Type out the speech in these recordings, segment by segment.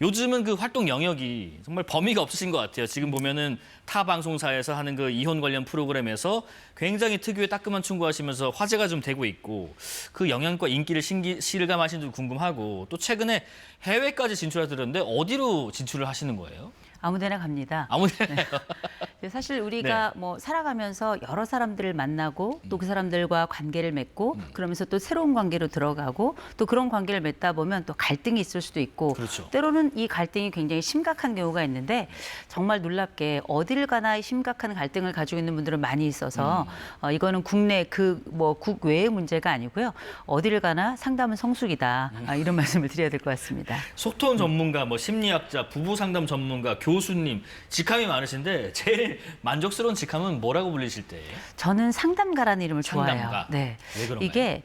요즘은 그 활동 영역이 정말 범위가 없으신 것 같아요. 지금 보면은 타 방송사에서 하는 그 이혼 관련 프로그램에서 굉장히 특유의 따끔한 충고하시면서 화제가 좀 되고 있고 그 영향과 인기를 실감하시는지 궁금하고 또 최근에 해외까지 진출하셨는데 어디로 진출을 하시는 거예요? 아무데나 갑니다. 아무데나. 네. 사실 우리가 뭐 살아가면서 여러 사람들을 만나고 또 그 사람들과 관계를 맺고 그러면서 또 새로운 관계로 들어가고 또 그런 관계를 맺다 보면 또 갈등이 있을 수도 있고 그렇죠. 때로는 이 갈등이 굉장히 심각한 경우가 있는데 정말 놀랍게 어딜 가나 심각한 갈등을 가지고 있는 분들은 많이 있어서 이거는 국내 국외의 문제가 아니고요. 어딜 가나 상담은 성숙이다. 이런 말씀을 드려야 될 것 같습니다. 소통 전문가, 뭐 심리학자, 부부 상담 전문가, 교수님, 직함이 많으신데 제일 만족스러운 직함은 뭐라고 불리실 때예요? 저는 상담가라는 이름을 좋아해요. 상담가. 네. 왜 그런가요? 이게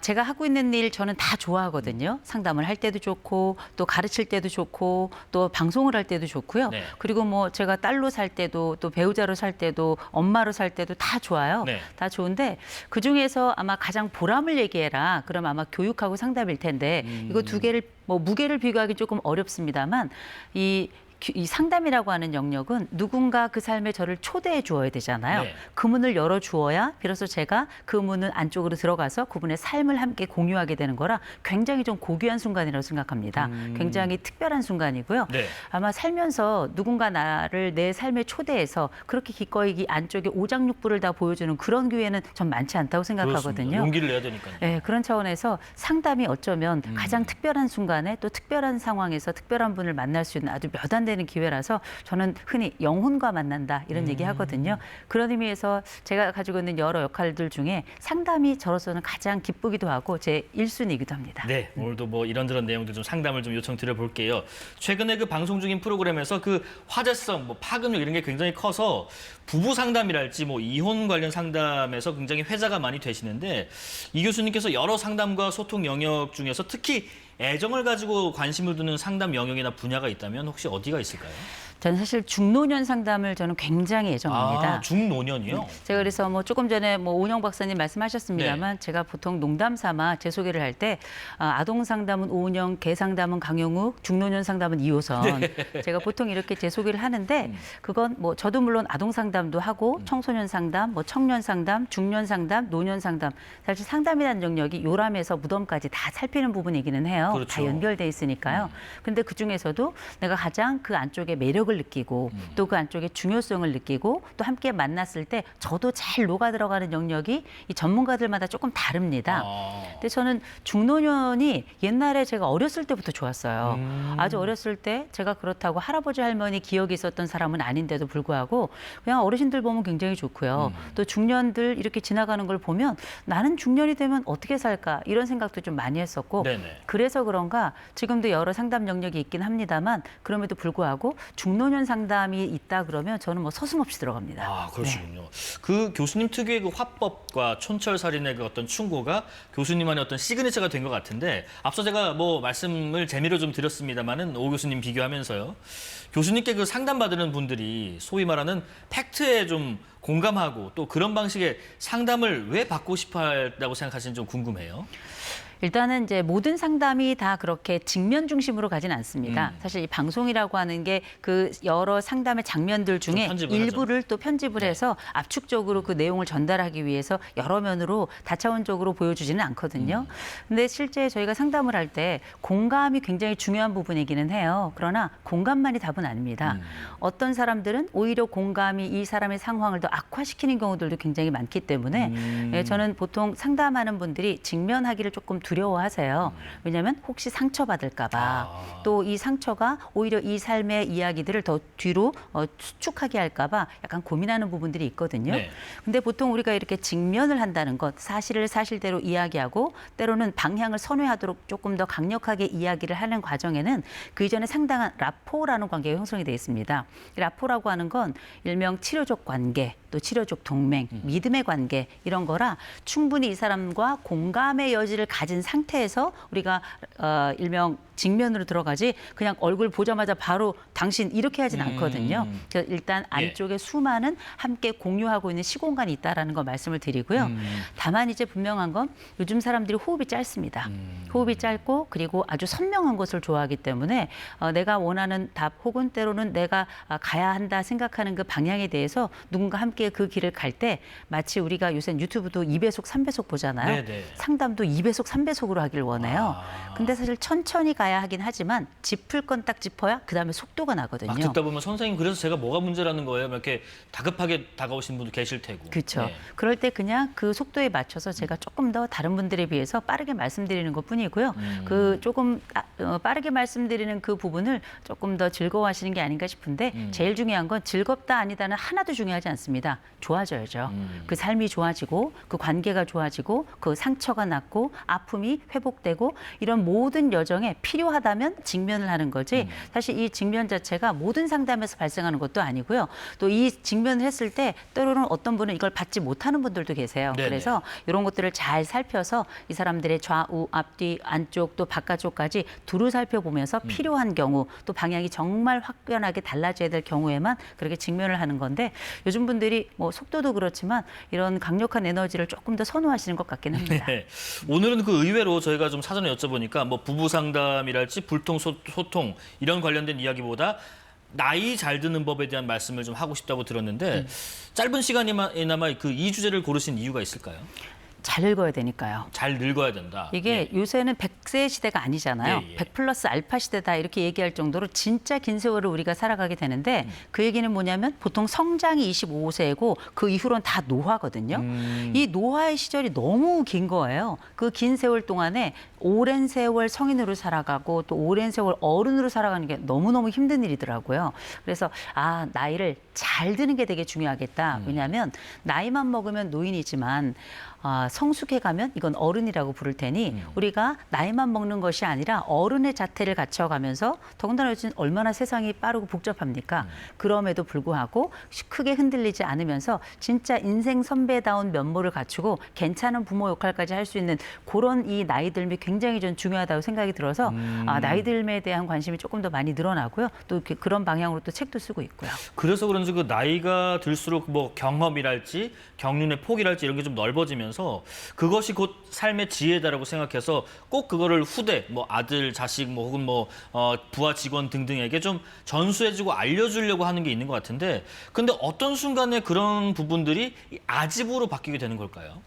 제가 하고 있는 일 저는 다 좋아하거든요. 상담을 할 때도 좋고 또 가르칠 때도 좋고 또 방송을 할 때도 좋고요. 네. 그리고 뭐 제가 딸로 살 때도 또 배우자로 살 때도 엄마로 살 때도 다 좋아요. 네. 다 좋은데 그중에서 아마 가장 보람을 얘기해라. 그럼 아마 교육하고 상담일 텐데 이거 두 개를 뭐 무게를 비교하기 조금 어렵습니다만 이 상담이라고 하는 영역은 누군가 그 삶에 저를 초대해 주어야 되잖아요. 네. 그 문을 열어 주어야 비로소 제가 그 문은 안쪽으로 들어가서 그분의 삶을 함께 공유하게 되는 거라 굉장히 좀 고귀한 순간이라고 생각합니다. 굉장히 특별한 순간이고요. 네. 아마 살면서 누군가 나를 내 삶에 초대해서 그렇게 기꺼이 이 안쪽에 오장육부를 다 보여주는 그런 기회는 전 많지 않다고 그렇습니다. 생각하거든요. 용기를 내야 되니까요. 네, 그런 차원에서 상담이 어쩌면 가장 특별한 순간에 또 특별한 상황에서 특별한 분을 만날 수 있는 아주 몇 안 되는 기회라서 저는 흔히 영혼과 만난다 이런 얘기 하거든요. 그런 의미에서 제가 가지고 있는 여러 역할들 중에 상담이 저로서는 가장 기쁘기도 하고 제 1순위이기도 합니다. 네, 오늘도 뭐 이런저런 내용들 좀 상담을 좀 요청드려 볼게요. 최근에 그 방송 중인 프로그램에서 그 화제성, 뭐 파급력 이런 게 굉장히 커서 부부 상담이랄지 뭐 이혼 관련 상담에서 굉장히 회자가 많이 되시는데 이 교수님께서 여러 상담과 소통 영역 중에서 특히 애정을 가지고 관심을 두는 상담 영역이나 분야가 있다면 혹시 어디가 있을까요? 저는 사실 중노년 상담을 저는 굉장히 애정합니다. 아, 중노년이요? 제가 그래서 뭐 조금 전에 뭐 오은영 박사님 말씀하셨습니다만 제가 보통 농담 삼아 제 소개를 할 때 아동 상담은 오은영, 개 상담은 강용욱, 중노년 상담은 이호선. 제가 보통 이렇게 제 소개를 하는데 그건 뭐 저도 물론 아동 상담도 하고 청소년 상담, 뭐 청년 상담, 중년 상담, 노년 상담. 사실 상담이라는 영역이 요람에서 무덤까지 다 살피는 부분이기는 해요. 그렇죠. 다 연결돼 있으니까요. 근데 그 중에서도 내가 가장 그 안쪽에 매력을 느끼고 또 그 안쪽에 중요성을 느끼고 또 함께 만났을 때 저도 잘 녹아 들어가는 영역이 이 전문가들마다 조금 다릅니다. 근데 저는 중노년이 옛날에 제가 어렸을 때부터 좋았어요. 아주 어렸을 때 제가 그렇다고 할아버지 할머니 기억이 있었던 사람은 아닌데도 불구하고 그냥 어르신들 보면 굉장히 좋고요. 또 중년들 이렇게 지나가는 걸 보면 나는 중년이 되면 어떻게 살까 이런 생각도 좀 많이 했었고 네네. 그래서 그런가 지금도 여러 상담 영역이 있긴 합니다만 그럼에도 불구하고 중노년 상담이 있다 그러면 저는 뭐 서슴없이 들어갑니다. 아, 그러시군요. 그 교수님 특유의 그 화법과 촌철살인의 그 어떤 충고가 교수님만의 어떤 시그니처가 된 것 같은데 앞서 제가 뭐 말씀을 재미로 좀 드렸습니다만은 오 교수님 비교하면서요. 교수님께 그 상담받는 분들이 소위 말하는 팩트에 좀 공감하고 또 그런 방식의 상담을 왜 받고 싶어 한다고 생각하시는지 좀 궁금해요. 일단은 이제 모든 상담이 다 그렇게 직면 중심으로 가진 않습니다. 사실 이 방송이라고 하는 게 그 여러 상담의 장면들 중에 편집을 일부를 또 편집을 해서 압축적으로 그 내용을 전달하기 위해서 여러 면으로 다차원적으로 보여주지는 않거든요. 근데 실제 저희가 상담을 할 때 공감이 굉장히 중요한 부분이기는 해요. 그러나 공감만이 답은 아닙니다. 어떤 사람들은 오히려 공감이 이 사람의 상황을 더 악화시키는 경우들도 굉장히 많기 때문에 저는 보통 상담하는 분들이 직면하기를 조금 두려워하세요. 왜냐하면 혹시 상처받을까 봐. 또 이 상처가 오히려 이 삶의 이야기들을 더 뒤로 수축하게 할까 봐 약간 고민하는 부분들이 있거든요. 네. 근데 보통 우리가 이렇게 직면을 한다는 것, 사실을 사실대로 이야기하고 때로는 방향을 선회하도록 조금 더 강력하게 이야기를 하는 과정에는 그 이전에 상당한 라포라는 관계가 형성이 되어 있습니다. 이 라포라고 하는 건 일명 치료적 관계, 또 치료적 동맹, 믿음의 관계 이런 거라 충분히 이 사람과 공감의 여지를 가진 가진 상태에서 우리가 일명 직면으로 들어가지 그냥 얼굴 보자마자 바로 당신 이렇게 하진 않거든요. 그래서 일단 안쪽에 수많은 함께 공유하고 있는 시공간이 있다라는 거 말씀을 드리고요. 다만 이제 분명한 건 요즘 사람들이 호흡이 짧습니다. 호흡이 짧고 그리고 아주 선명한 것을 좋아하기 때문에 내가 원하는 답 혹은 때로는 내가 가야 한다 생각하는 그 방향에 대해서 누군가 함께 그 길을 갈 때 마치 우리가 요새 유튜브도 2배속, 3배속 보잖아요. 네네. 상담도 2배속, 3배속으로 하길 원해요. 근데 사실 천천히 가야 하긴 하지만 짚을 건 딱 짚어야 그다음에 속도가 나거든요. 막 듣다 보면 선생님 그래서 제가 뭐가 문제라는 거예요? 이렇게 다급하게 다가오시는 분도 계실 테고. 그렇죠. 네. 그럴 때 그냥 그 속도에 맞춰서 제가 조금 더 다른 분들에 비해서 빠르게 말씀드리는 것뿐이고요. 그 조금 빠르게 말씀드리는 그 부분을 조금 더 즐거워하시는 게 아닌가 싶은데 제일 중요한 건 즐겁다 아니다는 하나도 중요하지 않습니다. 좋아져야죠. 그 삶이 좋아지고 그 관계가 좋아지고 그 상처가 낫고 아픔이 회복되고 이런 모든 여정에 필요하다면 직면을 하는 거지 사실 이 직면 자체가 모든 상담에서 발생하는 것도 아니고요. 또 이 직면을 했을 때 때로는 어떤 분은 이걸 받지 못하는 분들도 계세요. 네네. 그래서 이런 것들을 잘 살펴서 이 사람들의 좌우, 앞뒤, 안쪽 또 바깥쪽까지 두루 살펴보면서 필요한 경우 또 방향이 정말 확연하게 달라져야 될 경우에만 그렇게 직면을 하는 건데 요즘 분들이 뭐 속도도 그렇지만 이런 강력한 에너지를 조금 더 선호하시는 것 같긴 합니다. 네. 오늘은 그 의외로 저희가 좀 사전에 여쭤보니까 뭐 부부 상담이랄지 불통 소통 이런 관련된 이야기보다 나이 잘 드는 법에 대한 말씀을 좀 하고 싶다고 들었는데 짧은 시간이나마 그 이 주제를 고르신 이유가 있을까요? 잘 읽어야 되니까요. 잘 늙어야 된다. 이게 요새는 100세 시대가 아니잖아요. 예, 예. 100 플러스 알파 시대다 이렇게 얘기할 정도로 진짜 긴 세월을 우리가 살아가게 되는데 그 얘기는 뭐냐면 보통 성장이 25세고 그 이후로는 다 노화거든요. 이 노화의 시절이 너무 긴 거예요. 그 긴 세월 동안에 오랜 세월 성인으로 살아가고 또 오랜 세월 어른으로 살아가는 게 너무너무 힘든 일이더라고요. 그래서 나이를 잘 드는 게 되게 중요하겠다. 왜냐하면 나이만 먹으면 노인이지만 성숙해 가면 이건 어른이라고 부를 테니 우리가 나이만 먹는 것이 아니라 어른의 자태를 갖춰가면서 더군다나 요즘 얼마나 세상이 빠르고 복잡합니까? 그럼에도 불구하고 크게 흔들리지 않으면서 진짜 인생 선배다운 면모를 갖추고 괜찮은 부모 역할까지 할 수 있는 그런 이 나이 들미 굉장히 전 중요하다고 생각이 들어서 나이 들미에 대한 관심이 조금 더 많이 늘어나고요. 또 그런 방향으로 또 책도 쓰고 있고요. 그래서 그런지 그 나이가 들수록 뭐 경험이랄지 경륜의 폭이랄지 이런 게 좀 넓어지면서 그것이 곧 삶의 지혜다라고 생각해서 꼭 그거를 후대, 뭐 아들, 자식, 뭐 혹은 뭐 부하 직원 등등에게 좀 전수해주고 알려주려고 하는 게 있는 것 같은데, 근데 어떤 순간에 그런 부분들이 아집으로 바뀌게 되는 걸까요?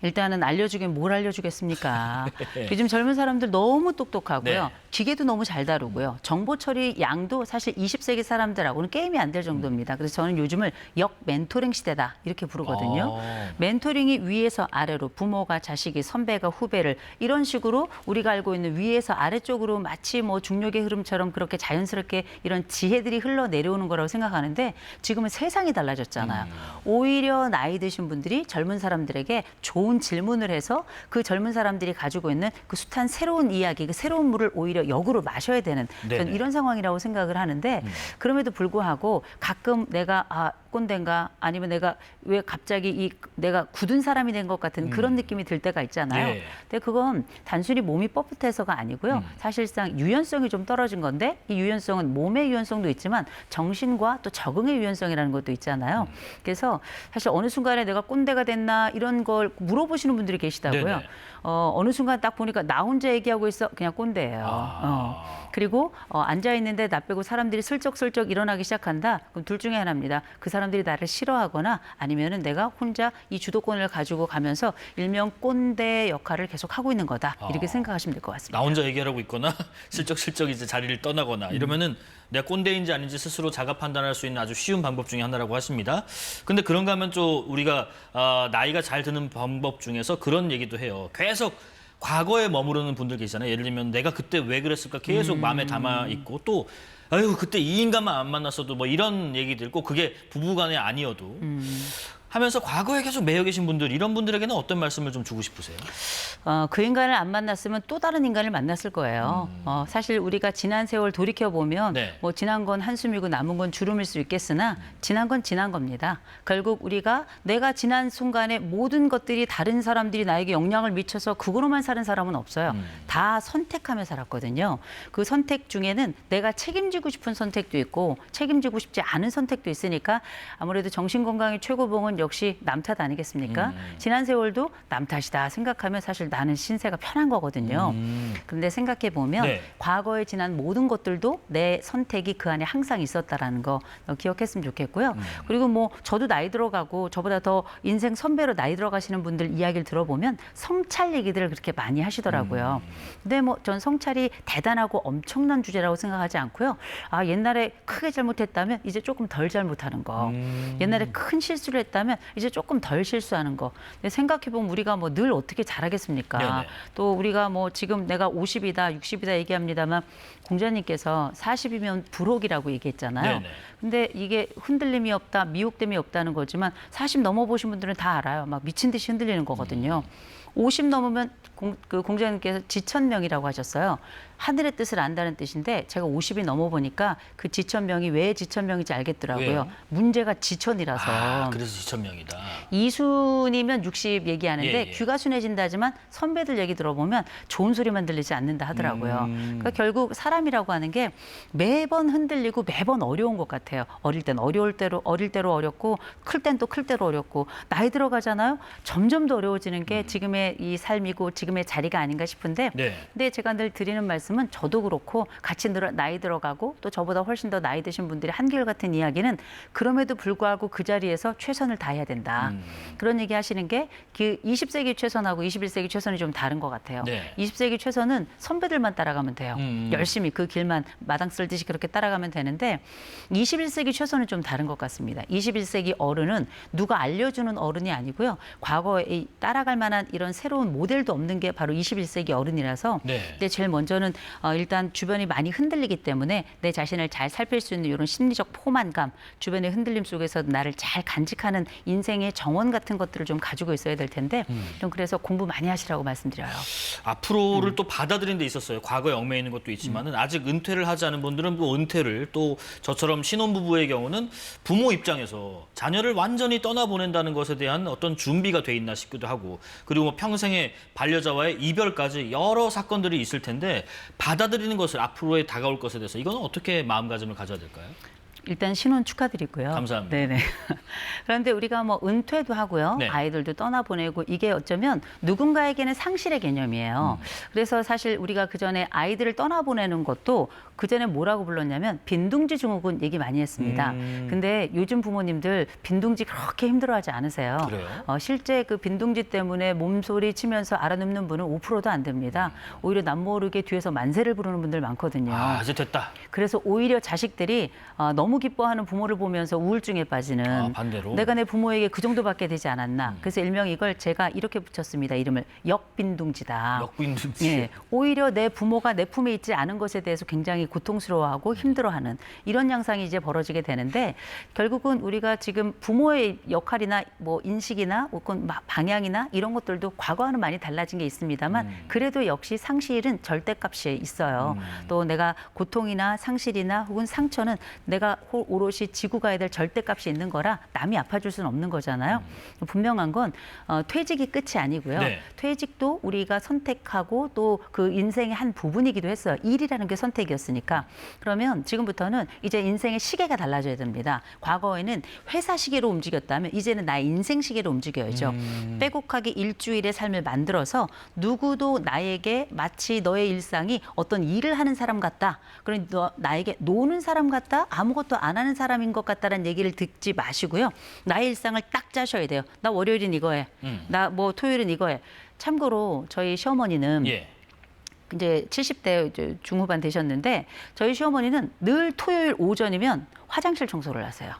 일단은 알려주긴 뭘 알려주겠습니까? 요즘 젊은 사람들 너무 똑똑하고요. 네. 기계도 너무 잘 다루고요. 정보 처리 양도 사실 20세기 사람들하고는 게임이 안 될 정도입니다. 그래서 저는 요즘을 역 멘토링 시대다 이렇게 부르거든요. 멘토링이 위에서 아래로 부모가 자식이 선배가 후배를 이런 식으로 우리가 알고 있는 위에서 아래쪽으로 마치 뭐 중력의 흐름처럼 그렇게 자연스럽게 이런 지혜들이 흘러내려오는 거라고 생각하는데 지금은 세상이 달라졌잖아요. 오히려 나이 드신 분들이 젊은 사람들에게 좋은 질문을 해서 그 젊은 사람들이 가지고 있는 그 숱한 새로운 이야기, 그 새로운 물을 오히려 역으로 마셔야 되는 저는 이런 상황이라고 생각을 하는데 그럼에도 불구하고 가끔 내가 꼰대인가 아니면 내가 왜 갑자기 내가 굳은 사람이 된 것 같은 그런 느낌이 들 때가 있잖아요. 예. 근데 그건 단순히 몸이 뻣뻣해서가 아니고요. 사실상 유연성이 좀 떨어진 건데 이 유연성은 몸의 유연성도 있지만 정신과 또 적응의 유연성이라는 것도 있잖아요. 그래서 사실 어느 순간에 내가 꼰대가 됐나 이런 걸 물어보시는 분들이 계시다고요. 네네. 어느 순간 딱 보니까 나 혼자 얘기하고 있어 그냥 꼰대예요. 그리고 앉아 있는데 나 빼고 사람들이 슬쩍슬쩍 일어나기 시작한다. 그럼 둘 중에 하나입니다. 그 사람들이 나를 싫어하거나 아니면은 내가 혼자 이 주도권을 가지고 가면서 일명 꼰대 역할을 계속 하고 있는 거다. 이렇게 생각하시면 될 것 같습니다. 나 혼자 얘기하고 있거나 슬쩍슬쩍 이제 자리를 떠나거나 이러면은 내가 꼰대인지 아닌지 스스로 자가 판단할 수 있는 아주 쉬운 방법 중에 하나라고 하십니다. 근데 그런가 하면 좀 우리가 나이가 잘 드는 방법 중에서 그런 얘기도 해요. 계속 과거에 머무르는 분들 계시잖아요. 예를 들면 내가 그때 왜 그랬을까 계속 마음에 담아 있고 또 아유 그때 이 인간만 안 만났어도 뭐 이런 얘기들 꼭 그게 부부간에 아니어도 하면서 과거에 계속 매여 계신 분들, 이런 분들에게는 어떤 말씀을 좀 주고 싶으세요? 그 인간을 안 만났으면 또 다른 인간을 만났을 거예요. 사실 우리가 지난 세월 돌이켜보면 네. 뭐 지난 건 한숨이고 남은 건 주름일 수 있겠으나 지난 건 지난 겁니다. 결국 우리가 내가 지난 순간에 모든 것들이 다른 사람들이 나에게 영향을 미쳐서 그거로만 사는 사람은 없어요. 다 선택하며 살았거든요. 그 선택 중에는 내가 책임지고 싶은 선택도 있고 책임지고 싶지 않은 선택도 있으니까 아무래도 정신건강의 최고봉은 역시 남 탓 아니겠습니까? 지난 세월도 남 탓이다 생각하면 사실 나는 신세가 편한 거거든요. 그런데 생각해 보면 네. 과거에 지난 모든 것들도 내 선택이 그 안에 항상 있었다라는 거 기억했으면 좋겠고요. 그리고 뭐 저도 나이 들어가고 저보다 더 인생 선배로 나이 들어가시는 분들 이야기를 들어보면 성찰 얘기들을 그렇게 많이 하시더라고요. 근데 뭐 전 성찰이 대단하고 엄청난 주제라고 생각하지 않고요. 아, 옛날에 크게 잘못했다면 이제 조금 덜 잘못하는 거. 옛날에 큰 실수를 했다면 이제 조금 덜 실수하는 거. 근데 생각해보면 우리가 뭐 늘 어떻게 잘하겠습니까? 네네. 또 우리가 뭐 지금 내가 50이다, 60이다 얘기합니다만 공자님께서 40이면 불혹이라고 얘기했잖아요. 네네. 근데 이게 흔들림이 없다, 미혹됨이 없다는 거지만 40 넘어보신 분들은 다 알아요. 막 미친 듯이 흔들리는 거거든요. 50 넘으면 공자님께서 지천명이라고 하셨어요. 하늘의 뜻을 안다는 뜻인데 제가 50이 넘어보니까 그 지천명이 왜 지천명인지 알겠더라고요. 왜요? 문제가 지천이라서. 아, 그래서 지천명이다. 이순이면 60 얘기하는데 예, 예. 귀가 순해진다지만 선배들 얘기 들어보면 좋은 소리만 들리지 않는다 하더라고요. 그러니까 결국 사람이라고 하는 게 매번 흔들리고 매번 어려운 것 같아요. 어릴 땐 어릴 대로 어렵고 클 땐 또 클 대로 어렵고 나이 들어가잖아요. 점점 더 어려워지는 게 지금의 이 삶이고 지금의 자리가 아닌가 싶은데 네. 근데 제가 늘 드리는 말씀은 저도 그렇고 같이 나이 들어가고 또 저보다 훨씬 더 나이 드신 분들이 한결같은 이야기는 그럼에도 불구하고 그 자리에서 최선을 다해야 된다. 그런 얘기 하시는 게 그 20세기 최선하고 21세기 최선이 좀 다른 것 같아요. 네. 20세기 최선은 선배들만 따라가면 돼요. 열심히 그 길만 마당 쓸듯이 그렇게 따라가면 되는데 21세기 최선은 좀 다른 것 같습니다. 21세기 어른은 누가 알려주는 어른이 아니고요. 과거에 따라갈 만한 이런 새로운 모델도 없는 게 바로 21세기 어른이라서 네. 근데 제일 먼저는 일단 주변이 많이 흔들리기 때문에 내 자신을 잘 살필 수 있는 이런 심리적 포만감, 주변의 흔들림 속에서 나를 잘 간직하는 인생의 정원 같은 것들을 좀 가지고 있어야 될 텐데 좀 그래서 공부 많이 하시라고 말씀드려요. 앞으로를 또 받아들이는 데 있었어요. 과거에 얽매여 있는 것도 있지만은 아직 은퇴를 하지 않은 분들은 그 은퇴를 또 저처럼 신혼부부의 경우는 부모 입장에서 자녀를 완전히 떠나보낸다는 것에 대한 어떤 준비가 돼 있나 싶기도 하고 그리고 뭐 평생의 반려자와의 이별까지 여러 사건들이 있을 텐데 받아들이는 것을 앞으로의 다가올 것에 대해서 이건 어떻게 마음가짐을 가져야 될까요? 일단 신혼 축하드리고요. 감사합니다. 네네. 그런데 우리가 뭐 은퇴도 하고요. 네. 아이들도 떠나보내고 이게 어쩌면 누군가에게는 상실의 개념이에요. 그래서 사실 우리가 그전에 아이들을 떠나보내는 것도 그전에 뭐라고 불렀냐면 빈둥지 증후군 얘기 많이 했습니다. 근데 요즘 부모님들 빈둥지 그렇게 힘들어하지 않으세요. 그래요? 실제 그 빈둥지 때문에 몸소리 치면서 알아눕는 분은 5%도 안 됩니다. 오히려 남모르게 뒤에서 만세를 부르는 분들 많거든요. 아, 이제 됐다. 그래서 오히려 자식들이 너무 기뻐하는 부모를 보면서 우울증에 빠지는 아, 반대로? 내가 내 부모에게 그 정도밖에 되지 않았나. 그래서 일명 이걸 제가 이렇게 붙였습니다. 이름을 역빈둥지다. 역빈둥지. 예, 오히려 내 부모가 내 품에 있지 않은 것에 대해서 굉장히 고통스러워하고 힘들어하는 이런 양상이 이제 벌어지게 되는데 결국은 우리가 지금 부모의 역할이나 뭐 인식이나 혹은 방향이나 이런 것들도 과거와는 많이 달라진 게 있습니다만 그래도 역시 상실은 절대값이 있어요. 또 내가 고통이나 상실이나 혹은 상처는 내가 오롯이 지고 가야 될 절대값이 있는 거라 남이 아파줄 수는 없는 거잖아요. 분명한 건 퇴직이 끝이 아니고요. 네. 퇴직도 우리가 선택하고 또 그 인생의 한 부분이기도 했어요. 일이라는 게 선택이었으니까. 그러면 지금부터는 이제 인생의 시계가 달라져야 됩니다. 과거에는 회사 시계로 움직였다면 이제는 나의 인생 시계로 움직여야죠. 빼곡하게 일주일의 삶을 만들어서 누구도 나에게 마치 너의 일상이 어떤 일을 하는 사람 같다. 그러니 나에게 노는 사람 같다. 아무것도 안 하는 사람인 것 같다는 얘기를 듣지 마시고요. 나의 일상을 딱 짜셔야 돼요. 나 월요일은 이거 해. 나 뭐 토요일은 이거 해. 참고로 저희 시어머니는 예. 이제 70대 이제 중후반 되셨는데 저희 시어머니는 늘 토요일 오전이면 화장실 청소를 하세요.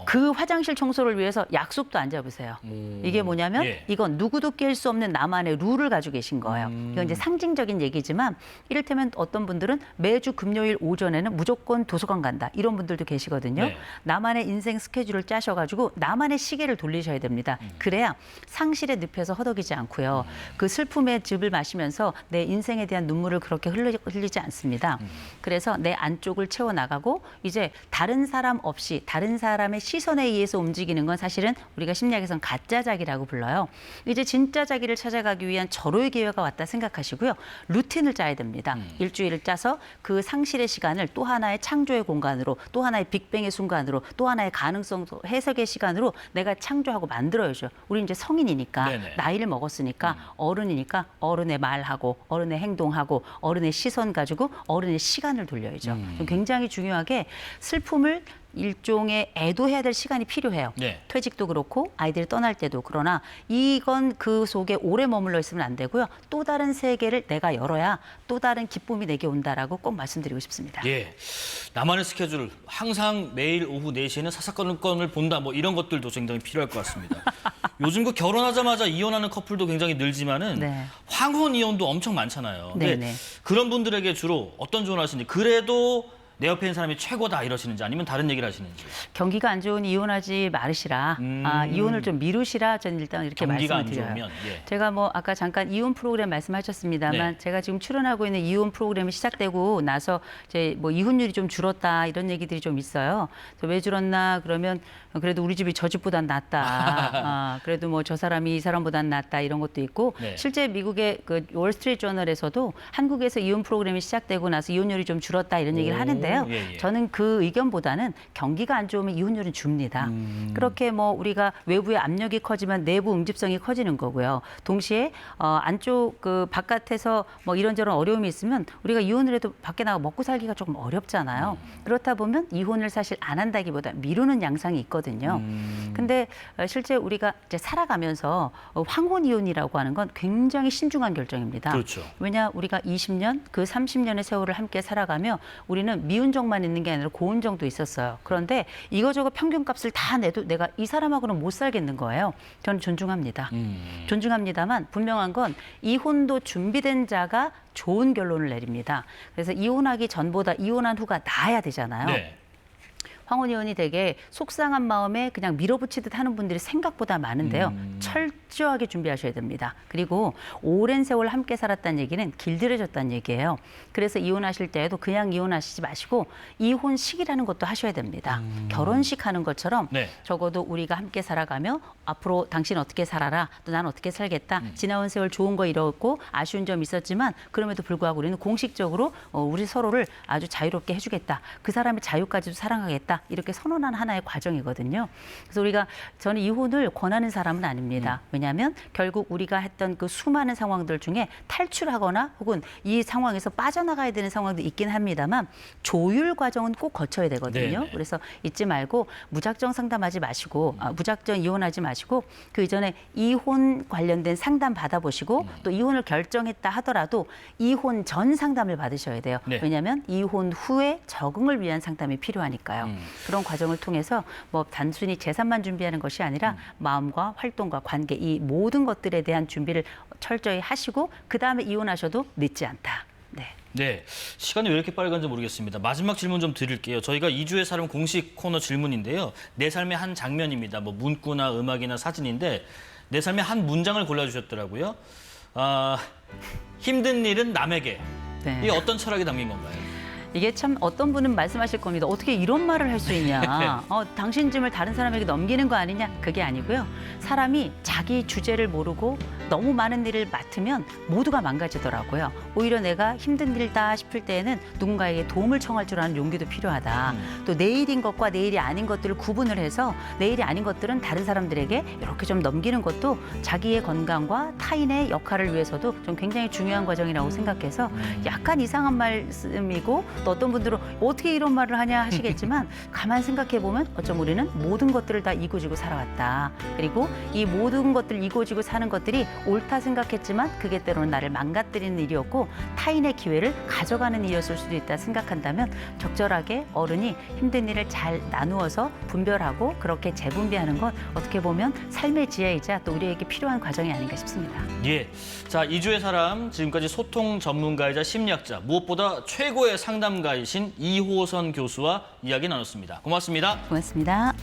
그 화장실 청소를 위해서 약속도 안 잡으세요. 이게 뭐냐면 예. 이건 누구도 깰 수 없는 나만의 룰을 가지고 계신 거예요. 이건 이제 상징적인 얘기지만 이를테면 어떤 분들은 매주 금요일 오전에는 무조건 도서관 간다. 이런 분들도 계시거든요. 네. 나만의 인생 스케줄을 짜셔가지고 나만의 시계를 돌리셔야 됩니다. 그래야 상실의 늪에서 허덕이지 않고요. 그 슬픔의 즙을 마시면서 내 인생에 대한 눈물을 그렇게 흘리지 않습니다. 그래서 내 안쪽을 채워나가고 이제 다른 사람 없이 다른 사람의 시선에 의해서 움직이는 건 사실은 우리가 심리학에서는 가짜 자기라고 불러요. 이제 진짜 자기를 찾아가기 위한 절호의 기회가 왔다 생각하시고요. 루틴을 짜야 됩니다. 일주일을 짜서 그 상실의 시간을 또 하나의 창조의 공간으로, 또 하나의 빅뱅의 순간으로, 또 하나의 가능성 해석의 시간으로 내가 창조하고 만들어야죠. 우리 이제 성인이니까 네네. 나이를 먹었으니까 어른이니까 어른의 말하고 어른의 행동하고 어른의 시선 가지고 어른의 시간을 돌려야죠. 굉장히 중요하게 슬픔을 일종의 애도해야 될 시간이 필요해요. 네. 퇴직도 그렇고 아이들이 떠날 때도. 그러나 이건 그 속에 오래 머물러 있으면 안 되고요. 또 다른 세계를 내가 열어야 또 다른 기쁨이 내게 온다라고 꼭 말씀드리고 싶습니다. 예. 나만의 스케줄, 항상 매일 오후 4시에는 사사건을 본다. 뭐 이런 것들도 굉장히 필요할 것 같습니다. 요즘 그 결혼하자마자 이혼하는 커플도 굉장히 늘지만은 네. 황혼 이혼도 엄청 많잖아요. 근데 네네. 그런 분들에게 주로 어떤 조언을 하시는지, 그래도 내 옆에 있는 사람이 최고다 이러시는지, 아니면 다른 얘기를 하시는지. 경기가 안 좋으니 이혼하지 말으시라. 이혼을 좀 미루시라. 저는 일단 이렇게 경기가 말씀을 안 드려요. 좋으면, 예. 제가 뭐 아까 잠깐 이혼 프로그램 말씀하셨습니다만 네. 제가 지금 출연하고 있는 이혼 프로그램이 시작되고 나서 이제 뭐 이혼율이 좀 줄었다 이런 얘기들이 좀 있어요. 그래서 왜 줄었나 그러면 그래도 우리 집이 저 집보단 낫다. 그래도 뭐 저 사람이 이 사람보단 낫다 이런 것도 있고 네. 실제 미국의 그 월스트리트 저널에서도 한국에서 이혼 프로그램이 시작되고 나서 이혼율이 좀 줄었다 이런 얘기를 하는데요. 예, 예. 저는 그 의견보다는 경기가 안 좋으면 이혼율은 줍니다. 그렇게 뭐 우리가 외부의 압력이 커지면 내부 응집성이 커지는 거고요. 동시에 안쪽 그 바깥에서 뭐 이런저런 어려움이 있으면 우리가 이혼을 해도 밖에 나가 먹고 살기가 조금 어렵잖아요. 그렇다 보면 이혼을 사실 안 한다기보다 미루는 양상이 있거든요. 근데 실제 우리가 이제 살아가면서 황혼 이혼이라고 하는 건 굉장히 신중한 결정입니다. 그렇죠. 왜냐 우리가 20년 그 30년의 세월을 함께 살아가며 우리는 미운 적만 있는 게 아니라 고운 정도 있었어요. 그런데 이거저거 평균값을 다 내도 내가 이 사람하고는 못 살겠는 거예요. 저는 존중합니다. 존중합니다만 분명한 건 이혼도 준비된 자가 좋은 결론을 내립니다. 그래서 이혼하기 전보다 이혼한 후가 나아야 되잖아요. 네. 황혼 이혼이 되게 속상한 마음에 그냥 밀어붙이듯 하는 분들이 생각보다 많은데요. 철저하게 준비하셔야 됩니다. 그리고 오랜 세월 함께 살았다는 얘기는 길들여졌다는 얘기예요. 그래서 이혼하실 때에도 그냥 이혼하시지 마시고 이혼식이라는 것도 하셔야 됩니다. 결혼식 하는 것처럼 네. 적어도 우리가 함께 살아가며 앞으로 당신 어떻게 살아라, 또 난 어떻게 살겠다. 지나온 세월 좋은 거 잃었고 아쉬운 점 있었지만 그럼에도 불구하고 우리는 공식적으로 우리 서로를 아주 자유롭게 해주겠다. 그 사람의 자유까지도 사랑하겠다. 이렇게 선언한 하나의 과정이거든요. 그래서 저는 이혼을 권하는 사람은 아닙니다. 왜냐하면 결국 우리가 했던 그 수많은 상황들 중에 탈출하거나 혹은 이 상황에서 빠져나가야 되는 상황도 있긴 합니다만 조율 과정은 꼭 거쳐야 되거든요. 네네. 그래서 잊지 말고 무작정 상담하지 마시고 무작정 이혼하지 마시고 그 이전에 이혼 관련된 상담 받아보시고 또 이혼을 결정했다 하더라도 이혼 전 상담을 받으셔야 돼요. 네. 왜냐하면 이혼 후에 적응을 위한 상담이 필요하니까요. 그런 과정을 통해서 뭐 단순히 재산만 준비하는 것이 아니라 마음과 활동과 관계 이 모든 것들에 대한 준비를 철저히 하시고 그다음에 이혼하셔도 늦지 않다. 네. 네, 시간이 왜 이렇게 빨리 간지 모르겠습니다. 마지막 질문 좀 드릴게요. 저희가 2주의 사람 공식 코너 질문인데요. 내 삶의 한 장면입니다. 뭐 문구나 음악이나 사진인데 내 삶의 한 문장을 골라주셨더라고요. 힘든 일은 남에게. 네. 이게 어떤 철학이 담긴 건가요? 이게 참 어떤 분은 말씀하실 겁니다. 어떻게 이런 말을 할 수 있냐. 당신 짐을 다른 사람에게 넘기는 거 아니냐. 그게 아니고요. 사람이 자기 주제를 모르고 너무 많은 일을 맡으면 모두가 망가지더라고요. 오히려 내가 힘든 일이다 싶을 때에는 누군가에게 도움을 청할 줄 아는 용기도 필요하다. 또 내일인 것과 내일이 아닌 것들을 구분을 해서 내일이 아닌 것들은 다른 사람들에게 이렇게 좀 넘기는 것도 자기의 건강과 타인의 역할을 위해서도 좀 굉장히 중요한 과정이라고 생각해서 약간 이상한 말씀이고 또 어떤 분들은 어떻게 이런 말을 하냐 하시겠지만 가만 생각해 보면 어쩜 우리는 모든 것들을 다 이고지고 살아왔다. 그리고 이 모든 것들 이고지고 사는 것들이 옳다 생각했지만 그게 때로는 나를 망가뜨리는 일이었고 타인의 기회를 가져가는 일이었을 수도 있다 생각한다면 적절하게 어른이 힘든 일을 잘 나누어서 분별하고 그렇게 재분배하는 건 어떻게 보면 삶의 지혜이자 또 우리에게 필요한 과정이 아닌가 싶습니다. 예. 자, 이주의 사람 지금까지 소통 전문가이자 심리학자, 무엇보다 최고의 상담가이신 이호선 교수와 이야기 나눴습니다. 고맙습니다. 고맙습니다.